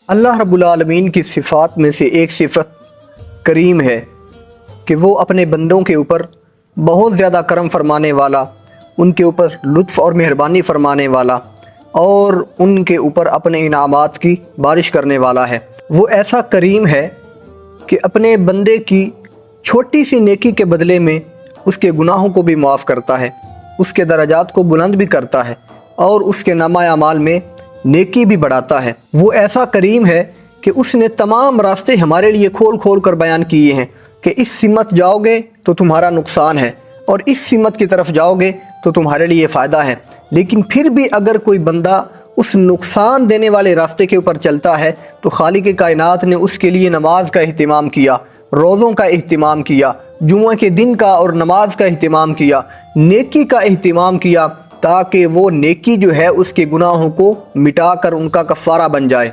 اللہ رب العالمین کی صفات میں سے ایک صفت کریم ہے کہ وہ اپنے بندوں کے اوپر بہت زیادہ کرم فرمانے والا، ان کے اوپر لطف اور مہربانی فرمانے والا اور ان کے اوپر اپنے انعامات کی بارش کرنے والا ہے۔ وہ ایسا کریم ہے کہ اپنے بندے کی چھوٹی سی نیکی کے بدلے میں اس کے گناہوں کو بھی معاف کرتا ہے، اس کے درجات کو بلند بھی کرتا ہے اور اس کے نامہ اعمال میں نیکی بھی بڑھاتا ہے۔ وہ ایسا کریم ہے کہ اس نے تمام راستے ہمارے لیے کھول کھول کر بیان کیے ہیں کہ اس سمت جاؤ گے تو تمہارا نقصان ہے اور اس سمت کی طرف جاؤ گے تو تمہارے لیے فائدہ ہے۔ لیکن پھر بھی اگر کوئی بندہ اس نقصان دینے والے راستے کے اوپر چلتا ہے تو خالق کائنات نے اس کے لیے نماز کا اہتمام کیا، روزوں کا اہتمام کیا، جمعہ کے دن کا اور نماز کا اہتمام کیا، نیکی کا اہتمام کیا تاکہ وہ نیکی جو ہے اس کے گناہوں کو مٹا کر ان کا کفارہ بن جائے۔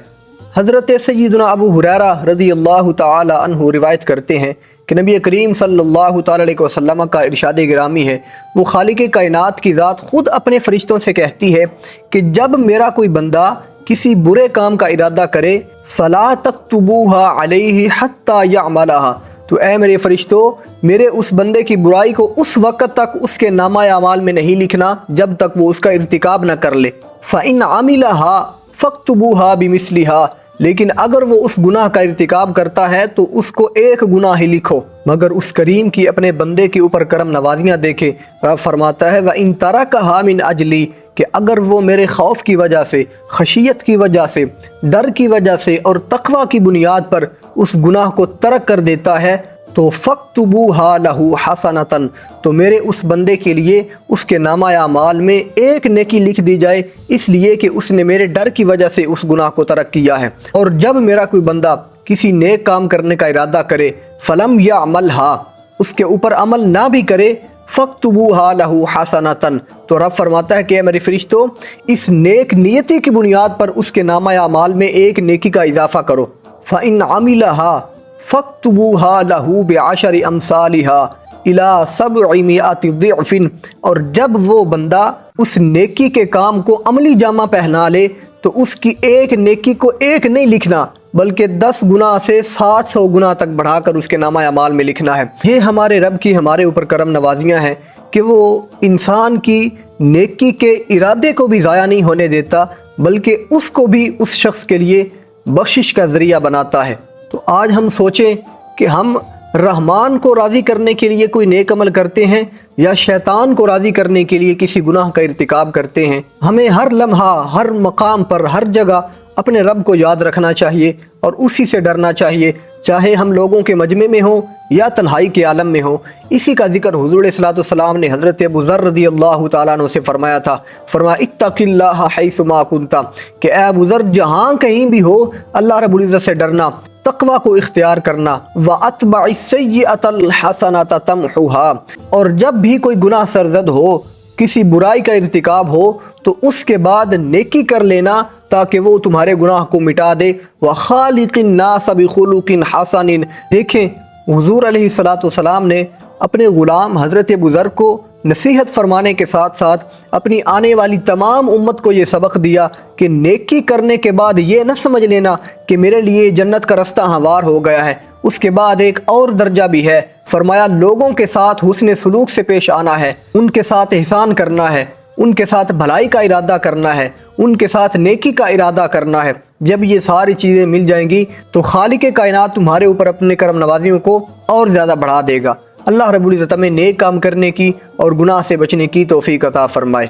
حضرت سیدنا ابو ہریرہ رضی اللہ تعالی عنہ روایت کرتے ہیں کہ نبی کریم صلی اللہ تعالی علیہ وسلم کا ارشاد گرامی ہے، وہ خالق کائنات کی ذات خود اپنے فرشتوں سے کہتی ہے کہ جب میرا کوئی بندہ کسی برے کام کا ارادہ کرے فَلَا تَكْتُبُوهَا عَلَيْهِ حَتَّى يَعْمَلَهَا، تو اے میرے فرشتوں میرے اس بندے کی برائی کو اس وقت تک اس کے نامہ اعمال میں نہیں لکھنا جب تک وہ اس کا ارتکاب نہ کر لے۔ فَإِنْ عَمِلَهَا فَاكْتُبُوهَا بِمِثْلِهَا، لیکن اگر وہ اس گناہ کا ارتکاب کرتا ہے تو اس کو ایک گناہ ہی لکھو۔ مگر اس کریم کی اپنے بندے کے اوپر کرم نوازیاں دیکھے، رب فرماتا ہے وَإِنْ تَرَكَهَا مِنْ أَجْلِي، کہ اگر وہ میرے خوف کی وجہ سے، خشیت کی وجہ سے، ڈر کی وجہ سے اور تقوی کی بنیاد پر اس گناہ کو ترک کر دیتا ہے تو فَاكْتُبُوهَا لَهُ حَسَنَةً، تو میرے اس بندے کے لیے اس کے نامہ اعمال میں ایک نیکی لکھ دی جائے، اس لیے کہ اس نے میرے ڈر کی وجہ سے اس گناہ کو ترک کیا ہے۔ اور جب میرا کوئی بندہ کسی نیک کام کرنے کا ارادہ کرے فَلَمْ يَعْمَلْهَا، اس کے اوپر عمل نہ بھی کرے فَاكْتُبُوهَا لَهُ حَسَنَةً، تو رب فرماتا ہے کہ اے میرے فرشتوں اس نیک نیتی کی بنیاد پر اس کے نامہ اعمال میں ایک نیکی کا اضافہ کرو۔ فَإِنْ عَمِلَهَا فَاكْتُبُوهَا لَهُ بِعَشَرِ أَمْثَالِهَا إِلَى 700 ضِعْفٍ، اور جب وہ بندہ اس نیکی کے کام کو عملی جامہ پہنا لے تو اس کی ایک نیکی کو ایک نہیں لکھنا بلکہ 10 گنا سے 700 گنا تک بڑھا کر اس کے نامہ اعمال میں لکھنا ہے۔ یہ ہمارے رب کی ہمارے اوپر کرم نوازیاں ہیں کہ وہ انسان کی نیکی کے ارادے کو بھی ضائع نہیں ہونے دیتا بلکہ اس کو بھی اس شخص کے لیے بخشش کا ذریعہ بناتا ہے۔ تو آج ہم سوچیں کہ ہم رحمان کو راضی کرنے کے لیے کوئی نیک عمل کرتے ہیں یا شیطان کو راضی کرنے کے لیے کسی گناہ کا ارتکاب کرتے ہیں۔ ہمیں ہر لمحہ، ہر مقام پر، ہر جگہ اپنے رب کو یاد رکھنا چاہیے اور اسی سے ڈرنا چاہیے، چاہے ہم لوگوں کے مجمع میں ہوں یا تنہائی کے عالم میں ہوں۔ اسی کا ذکر حضور علیہ الصلوۃ والسلام نے حضرت ابو ذر رضی اللہ تعالیٰ عنہ سے فرمایا تھا، فرمایا اتق اللہ حیث ما کنت، کہ اے ابو ذر جہاں کہیں بھی ہو اللہ رب العزت سے ڈرنا، تقوی کو اختیار کرنا، وَأَتْبَعِ السَّيِّئَةَ الْحَسَنَةَ تَمْحُوهَا، اور جب بھی کوئی گناہ سرزد ہو، کسی برائی کا ارتکاب ہو تو اس کے بعد نیکی کر لینا تاکہ وہ تمہارے گناہ کو مٹا دے۔ وَخَالِقِ النَّاسَ بِخُلُقٍ حَسَنٍ، دیکھیں حضور علیہ الصلوۃ والسلام نے اپنے غلام حضرت ابو ذر کو نصیحت فرمانے کے ساتھ ساتھ اپنی آنے والی تمام امت کو یہ سبق دیا کہ نیکی کرنے کے بعد یہ نہ سمجھ لینا کہ میرے لیے جنت کا رستہ ہموار ہو گیا ہے، اس کے بعد ایک اور درجہ بھی ہے۔ فرمایا لوگوں کے ساتھ حسن سلوک سے پیش آنا ہے، ان کے ساتھ احسان کرنا ہے، ان کے ساتھ بھلائی کا ارادہ کرنا ہے، ان کے ساتھ نیکی کا ارادہ کرنا ہے۔ جب یہ ساری چیزیں مل جائیں گی تو خالق کائنات تمہارے اوپر اپنے کرم نوازیوں کو اور زیادہ بڑھا دے گا۔ اللہ رب العزت ہمیں نیک کام کرنے کی اور گناہ سے بچنے کی توفیق عطا فرمائے۔